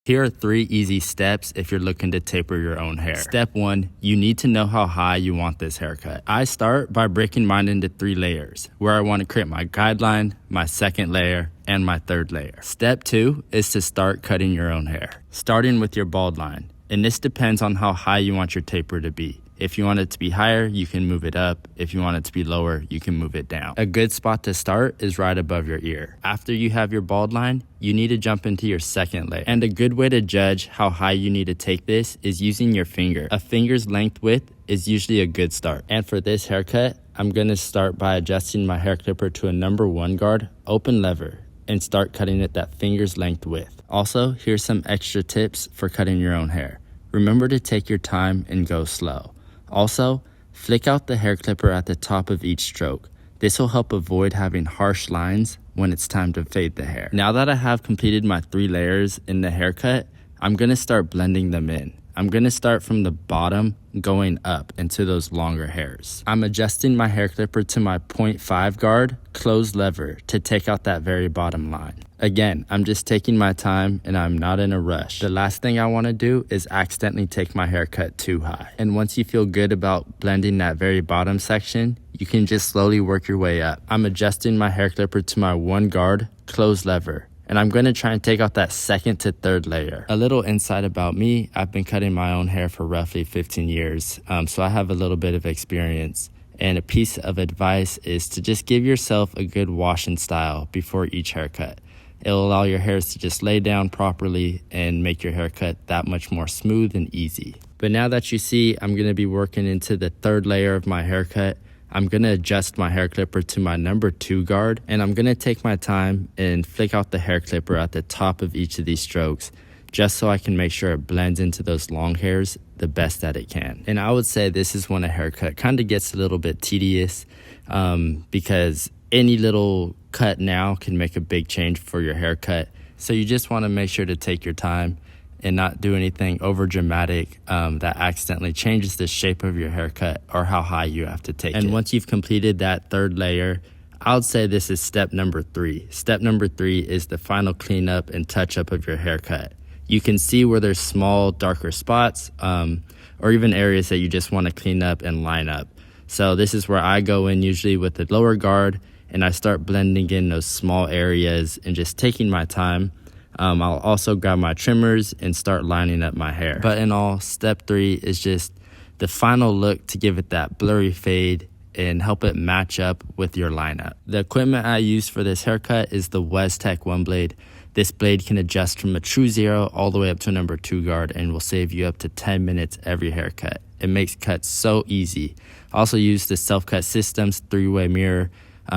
Here are 3 easy steps if you're looking to taper your own hair. Step 1, you need to know how high you want this haircut. I start by breaking mine into 3 layers, where I want to create my guideline, my second layer, and my third layer. Step 2 is to start cutting your own hair, starting with your bald line. And this depends on how high you want your taper to be. If you want it to be higher, you can move it up. If you want it to be lower, you can move it down. A good spot to start is right above your ear. After you have your bald line, you need to jump into your second layer. And a good way to judge how high you need to take this is using your finger. A finger's length width is usually a good start. And for this haircut, I'm gonna start by adjusting my hair clipper to a number 1 guard, open lever, and start cutting it that finger's length width. Also, here's some extra tips for cutting your own hair. Remember to take your time and go slow. Also, flick out the hair clipper at the top of each stroke. This will help avoid having harsh lines when it's time to fade the hair. Now that I have completed my 3 layers in the haircut, I'm gonna start blending them in. I'm gonna start from the bottom going up into those longer hairs. I'm adjusting my hair clipper to my 0.5 guard closed lever to take out that very bottom line. Again, I'm just taking my time and I'm not in a rush. The last thing I wanna do is accidentally take my haircut too high. And once you feel good about blending that very bottom section, you can just slowly work your way up. I'm adjusting my hair clipper to my 1 guard closed lever. And I'm gonna try and take out that second to third layer. A little insight about me, I've been cutting my own hair for roughly 15 years, so I have a little bit of experience. And a piece of advice is to just give yourself a good washing style before each haircut. It'll allow your hairs to just lay down properly and make your haircut that much more smooth and easy. But now that you see, I'm gonna be working into the third layer of my haircut. I'm gonna adjust my hair clipper to my number 2 guard, and I'm gonna take my time and flick out the hair clipper at the top of each of these strokes, just so I can make sure it blends into those long hairs the best that it can. And I would say this is when a haircut kind of gets a little bit tedious, because any little cut now can make a big change for your haircut. So you just wanna make sure to take your time and not do anything over dramatic that accidentally changes the shape of your haircut or how high you have to take it. And once you've completed that third layer, I would say this is step number 3. Step number 3 is the final cleanup and touch up of your haircut. You can see where there's small, darker spots or even areas that you just want to clean up and line up. So this is where I go in usually with the lower guard and I start blending in those small areas and just taking my time. I'll also grab my trimmers and start lining up my hair. But in all, step 3 is just the final look to give it that blurry fade and help it match up with your lineup. The equipment I use for this haircut is the WezTeck One Blade. This blade can adjust from a true 0 all the way up to a number 2 guard and will save you up to 10 minutes every haircut. It makes cuts so easy. I also use the self-cut systems 3-way mirror.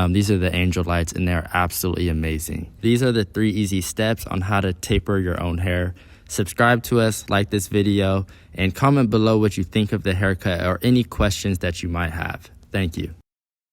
These are the angel lights and they're absolutely amazing. These are the 3 easy steps on how to taper your own hair. Subscribe to us, like this video, and comment below what you think of the haircut or any questions that you might have. Thank you.